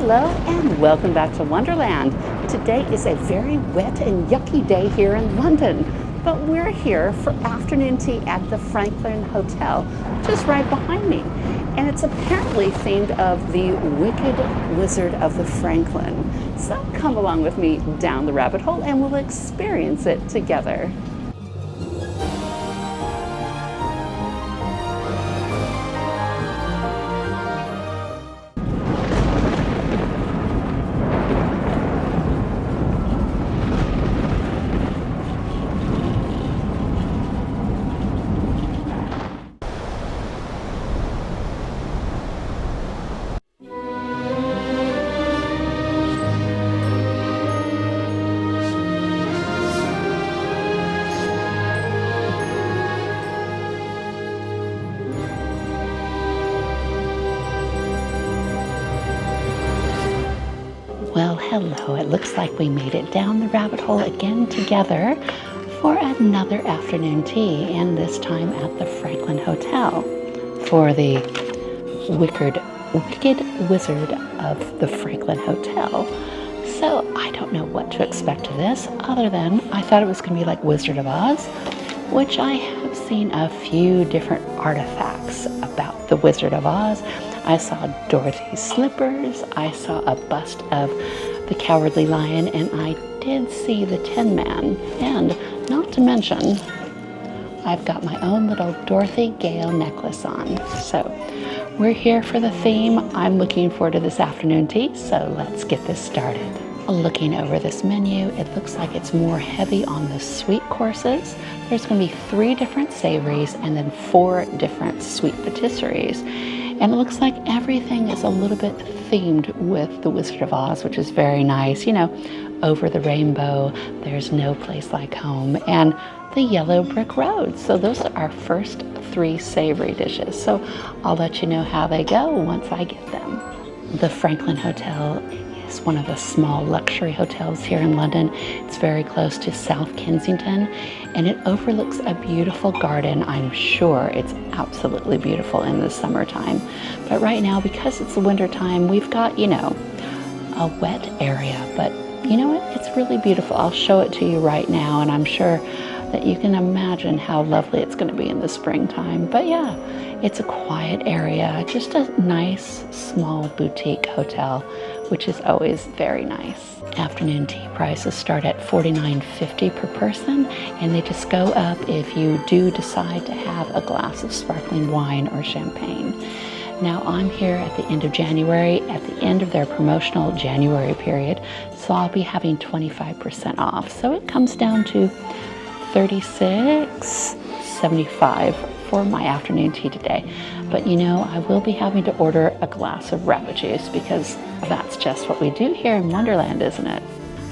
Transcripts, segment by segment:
Hello and welcome back to Wonderland. Today is a very wet and yucky day here in London, but we're here for afternoon tea at the Franklin Hotel, just right behind me. And it's apparently themed of the Wicked Wizard of the Franklin. So come along with me down the rabbit hole and we'll experience it together. Well, hello. It looks like we made it down the rabbit hole again together for another afternoon tea, and this time at the Franklin Hotel for the Wicked Wizard of the Franklin Hotel. So I don't know what to expect of this other than I thought it was going to be like Wizard of Oz, which I have seen a few different artifacts about the Wizard of Oz. I saw Dorothy's slippers, I saw a bust of the Cowardly Lion, and I did see the Tin Man. And not to mention, I've got my own little Dorothy Gale necklace on. So we're here for the theme. I'm looking forward to this afternoon tea, so let's get this started. Looking over this menu, it looks like it's more heavy on the sweet courses. There's going to be 3 different savories and then 4 different sweet patisseries. And it looks like everything is a little bit themed with the Wizard of Oz, which is very nice. You know, over the rainbow, there's no place like home, and the yellow brick road. So those are our first 3 savory dishes. So I'll let you know how they go once I get them. The Franklin Hotel is one of the small luxury hotels here in London. It's very close to South Kensington, and it overlooks a beautiful garden. I'm sure it's absolutely beautiful in the summertime. But right now, because it's the winter time, we've got, you know, a wet area, but you know what? It's really beautiful. I'll show it to you right now, and I'm sure that you can imagine how lovely it's going to be in the springtime. But yeah, it's a quiet area, just a nice small boutique hotel, which is always very nice. Afternoon tea prices start at $49.50 per person, and they just go up if you do decide to have a glass of sparkling wine or champagne. Now I'm here at the end of January, at the end of their promotional January period, so I'll be having 25% off. So it comes down to $36.75 for my afternoon tea today. But you know, I will be having to order a glass of rabbit juice because that's just what we do here in Wonderland, isn't it?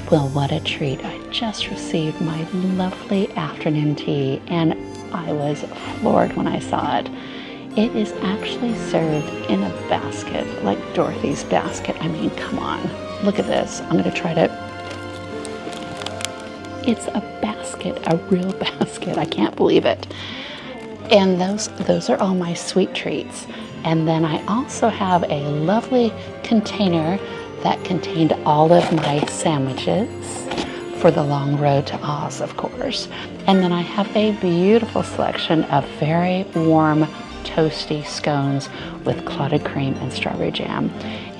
Well, what a treat. I just received my lovely afternoon tea and I was floored when I saw it. It is actually served in a basket, like Dorothy's basket. I mean, come on, look at this. I'm gonna try to, it's a basket, a real basket. I can't believe it. And those are all my sweet treats. And then I also have a lovely container that contained all of my sandwiches for the long road to Oz, of course. And then I have a beautiful selection of very warm, toasty scones with clotted cream and strawberry jam.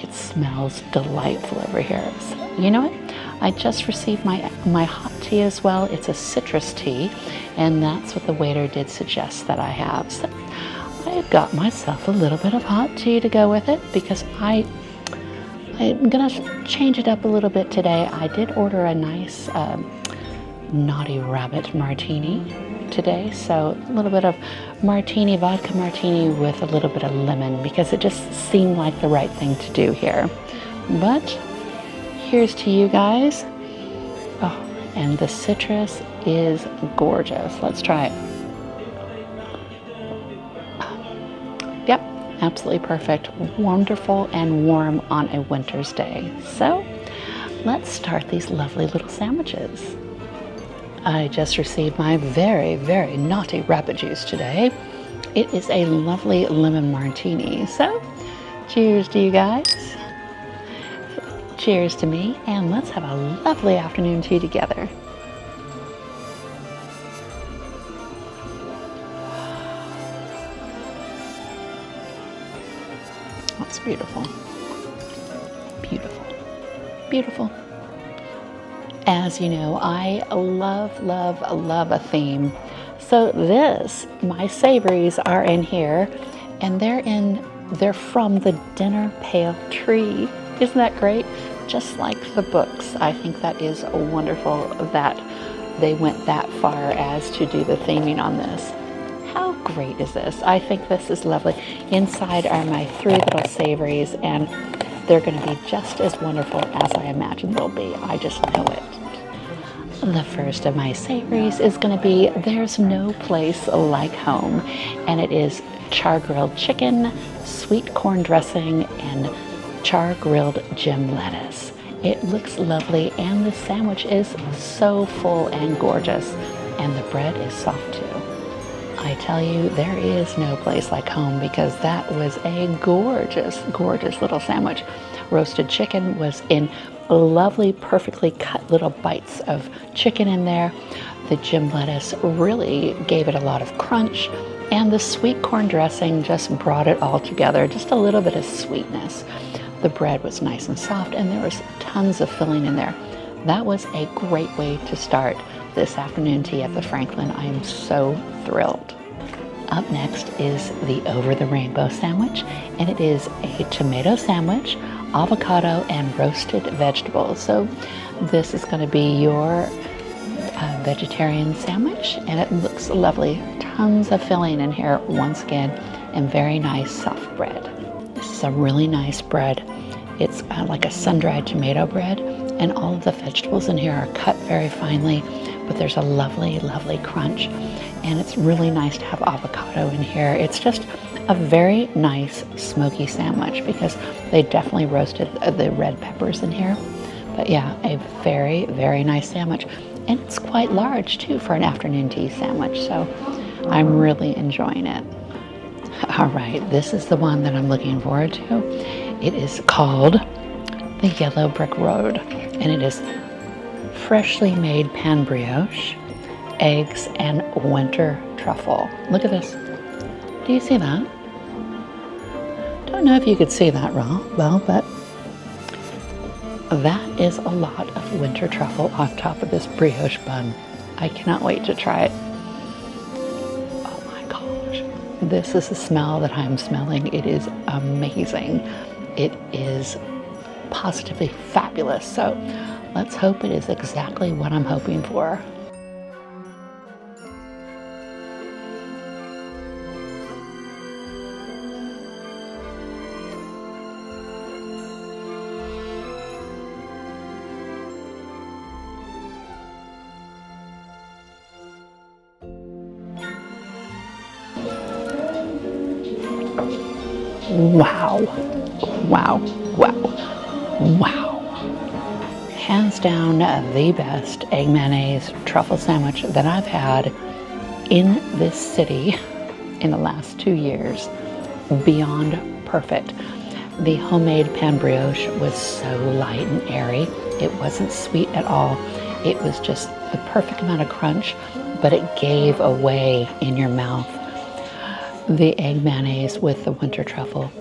It smells delightful over here. So, you know what? I just received my hot tea as well. It's a citrus tea, and that's what the waiter did suggest that I have. So I got myself a little bit of hot tea to go with it because I'm gonna change it up a little bit today. I did order a nice Naughty Rabbit martini today, so a little bit of martini, vodka martini with a little bit of lemon because it just seemed like the right thing to do here. But here's to you guys. Oh, and the citrus is gorgeous. Let's try it. Yep, absolutely perfect. Wonderful and warm on a winter's day. So let's start these lovely little sandwiches. I just received my very, very naughty rabbit juice today. It is a lovely lemon martini. So cheers to you guys. cheers to me, and let's have a lovely afternoon tea together. That's beautiful. Beautiful. Beautiful. As you know, I love, love, love a theme. So my savories are in here, and they're from the dinner pail tree. Isn't that great? Just like the books. I think that is wonderful that they went that far as to do the theming on this. How great is this? I think this is lovely. Inside are my 3 little savories, and they're going to be just as wonderful as I imagine they'll be. I just know it. The first of my savories is going to be There's No Place Like Home, and it is char-grilled chicken, sweet corn dressing, and char-grilled gem lettuce. It looks lovely, and the sandwich is so full and gorgeous, and the bread is soft too. I tell you, there is no place like home, because that was a gorgeous, gorgeous little sandwich. Roasted chicken was in lovely, perfectly cut little bites of chicken in there. The gem lettuce really gave it a lot of crunch, and the sweet corn dressing just brought it all together, just a little bit of sweetness. The bread was nice and soft, and there was tons of filling in there. That was a great way to start this afternoon tea at the Franklin. I am so thrilled. Up next is the Over the Rainbow sandwich, and it is a tomato sandwich, avocado, and roasted vegetables. So this is going to be your vegetarian sandwich, and it looks lovely. Tons of filling in here once again, and very nice soft bread. This is a really nice bread. It's like a sun-dried tomato bread, and all of the vegetables in here are cut very finely, but there's a lovely, lovely crunch, and it's really nice to have avocado in here. It's just a very nice smoky sandwich, because they definitely roasted the red peppers in here. But yeah, a very, very nice sandwich, and it's quite large too for an afternoon tea sandwich, so I'm really enjoying it. All right, this is the one that I'm looking forward to. It is called the Yellow Brick Road, and it is freshly made pan brioche, eggs, and winter truffle. Look at this. Do you see that? Don't know if you could see that well, but that is a lot of winter truffle on top of this brioche bun. I cannot wait to try it. Oh my gosh. This is the smell that I'm smelling. It is amazing. It is positively fabulous. So let's hope it is exactly what I'm hoping for. Wow, wow, wow, wow. Hands down the best egg mayonnaise truffle sandwich that I've had in this city in the last 2 years. Beyond perfect. The homemade pan brioche was so light and airy. It wasn't sweet at all. It was just the perfect amount of crunch, but it gave away in your mouth. The egg mayonnaise with the winter truffle.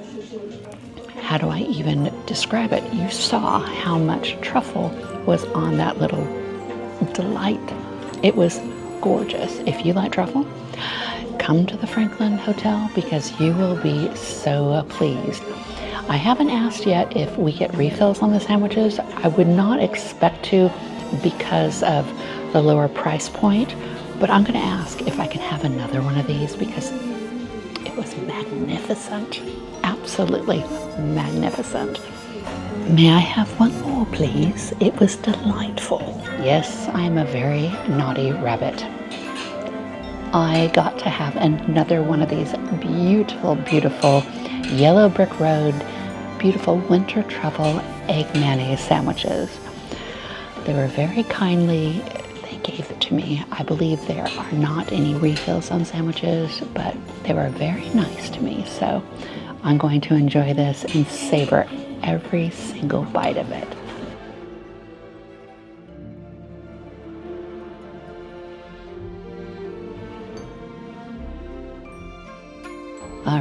How do I even describe it? You saw how much truffle was on that little delight. It was gorgeous. If you like truffle, come to the Franklin Hotel, because you will be so pleased. I haven't asked yet if we get refills on the sandwiches. I would not expect to, because of the lower price point, but I'm going to ask if I can have another one of these, because it was magnificent. Absolutely magnificent. May I have one more, please? It was delightful. Yes, I'm a very naughty rabbit. I got to have another one of these beautiful, beautiful Yellow Brick Road, beautiful winter truffle egg mayonnaise sandwiches. They were very kindly, they gave it to me. I believe there are not any refills on sandwiches, but they were very nice to me. So I'm going to enjoy this and savor every single bite of it.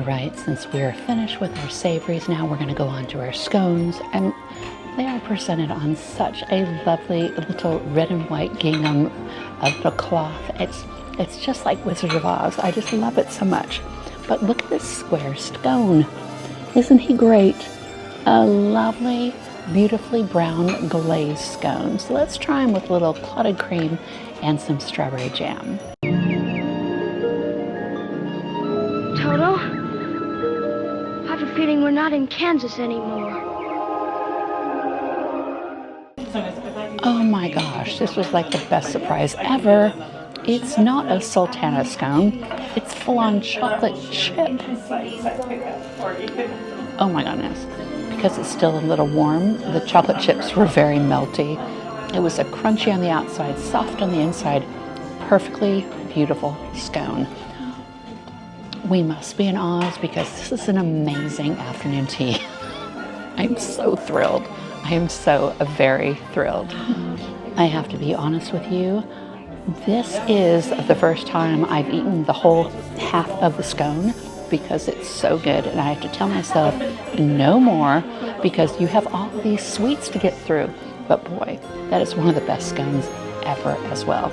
right, since we're finished with our savories, now we're going to go on to our scones, and they are presented on such a lovely little red and white gingham of the cloth. It's just like Wizard of Oz. I just love it so much. But look at this square scone. Isn't he great? A lovely, beautifully brown glazed scone. So let's try them with a little clotted cream and some strawberry jam. Toto, I have a feeling we're not in Kansas anymore. Oh my gosh, this was like the best surprise ever. It's not a sultana scone, it's full-on chocolate chip. Oh my goodness. Because it's still a little warm, the chocolate chips were very melty. It was a crunchy on the outside, soft on the inside, perfectly beautiful scone. We must be in Oz because this is an amazing afternoon tea. I'm so thrilled. I am so very thrilled. I have to be honest with you. This is the first time I've eaten the whole half of the scone because it's so good, and I have to tell myself no more because you have all these sweets to get through. But boy, that is one of the best scones ever as well.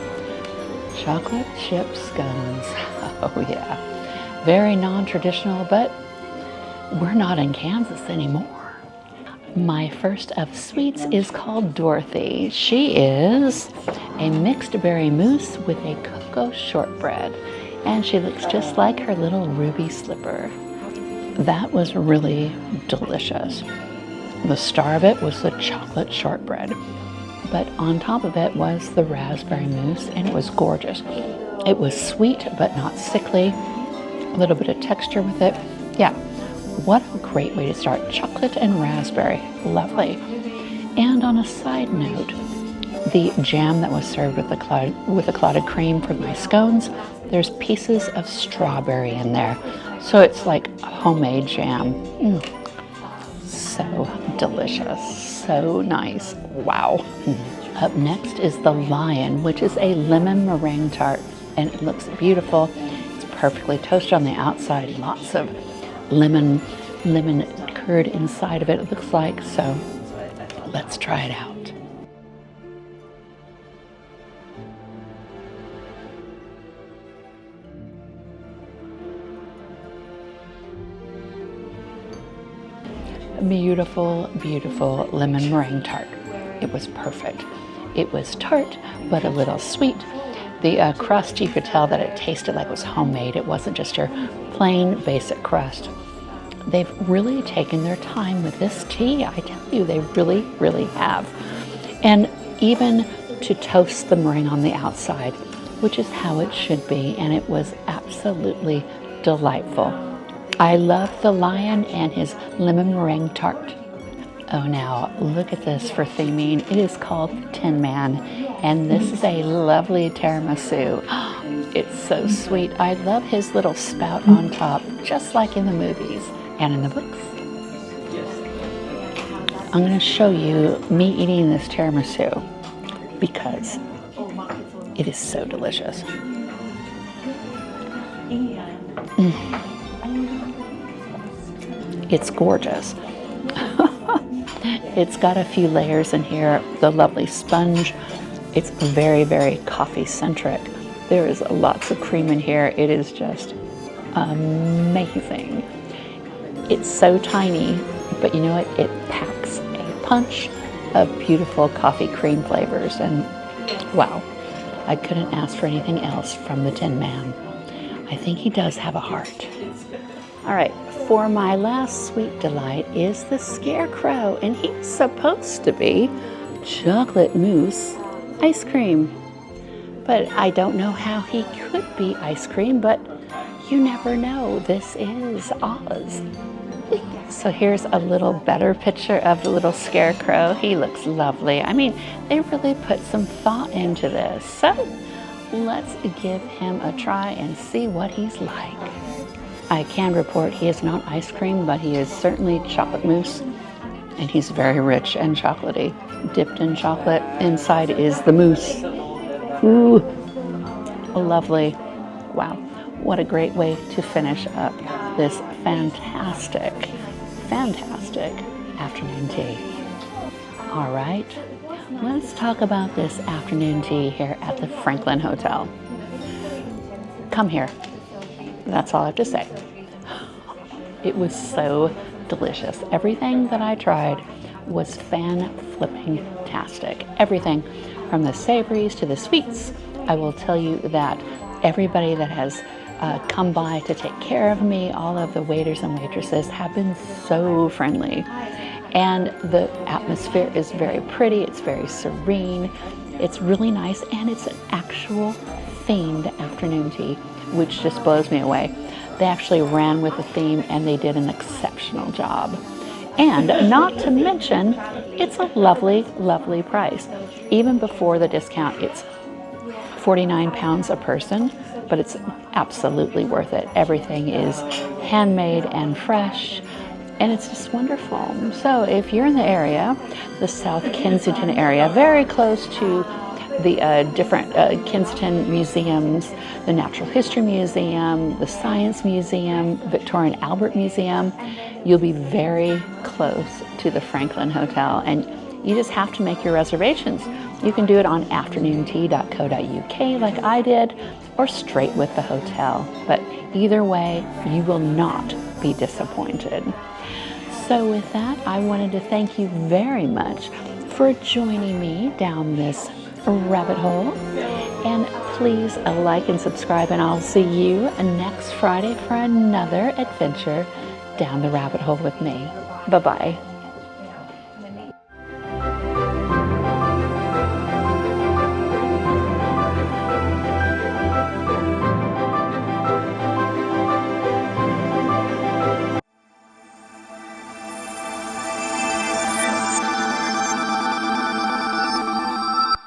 Chocolate chip scones. Oh yeah. Very non-traditional, but we're not in Kansas anymore. My first of sweets is called Dorothy. She is a mixed berry mousse with a cocoa shortbread, and she looks just like her little ruby slipper. That was really delicious. The star of it was the chocolate shortbread, but on top of it was the raspberry mousse, and it was gorgeous. It was sweet but not sickly, a little bit of texture with it. Yeah. What a great way to start. Chocolate and raspberry. Lovely. And on a side note, the jam that was served with the clotted cream for my scones, there's pieces of strawberry in there. So it's like homemade jam. So delicious. So nice. Wow. Up next is the Lion, which is a lemon meringue tart. And it looks beautiful. It's perfectly toasted on the outside. Lots of lemon curd inside of it, it looks like. So let's try it out. Beautiful, beautiful lemon meringue tart. It was perfect. It was tart, but a little sweet. The crust, you could tell that it tasted like it was homemade. It wasn't just your plain basic crust. They've really taken their time with this tea. I tell you, they really, really have. And even to toast the meringue on the outside, which is how it should be, and it was absolutely delightful. I love the Lion and his lemon meringue tart. Oh, now look at this for theming. It is called Tin Man, and this is a lovely tiramisu. It's so sweet. I love his little spout on top, just like in the movies and in the books. I'm going to show you me eating this tiramisu because it is so delicious. It's gorgeous. It's got a few layers in here. The lovely sponge. It's very, very coffee centric. There is lots of cream in here. It is just amazing. It's so tiny, but you know what? It packs a punch of beautiful coffee cream flavors. And wow, I couldn't ask for anything else from the Tin Man. I think he does have a heart. All right, for my last sweet delight is the Scarecrow, and he's supposed to be chocolate mousse ice cream. But I don't know how he could be ice cream, but you never know. This is Oz. So here's a little better picture of the little Scarecrow. He looks lovely. I mean, they really put some thought into this. So let's give him a try and see what he's like. I can report he is not ice cream, but he is certainly chocolate mousse, and he's very rich and chocolatey. Dipped in chocolate. Inside is the mousse. Ooh, lovely. Wow, what a great way to finish up this fantastic, fantastic afternoon tea. All right, let's talk about this afternoon tea here at the Franklin Hotel. Come here. That's all I have to say. It was so delicious. Everything that I tried was fan-flipping-tastic. Everything from the savories to the sweets. I will tell you that everybody that has come by to take care of me, all of the waiters and waitresses have been so friendly. And the atmosphere is very pretty, it's very serene, it's really nice, and it's an actual themed afternoon tea, which just blows me away. They actually ran with the theme and they did an exceptional job. And not to mention, it's a lovely, lovely price. Even before the discount, it's £49 a person, but it's absolutely worth it. Everything is handmade and fresh, and it's just wonderful. So if you're in the area, the South Kensington area, very close to the different Kensington museums, the Natural History Museum, the Science Museum, Victoria and Albert Museum, you'll be very close to the Franklin Hotel, and you just have to make your reservations. You can do it on afternoontea.co.uk like I did, or straight with the hotel. But either way, you will not be disappointed. So with that, I wanted to thank you very much for joining me down this rabbit hole. And please like and subscribe, and I'll see you next Friday for another adventure down the rabbit hole with me. Bye-bye.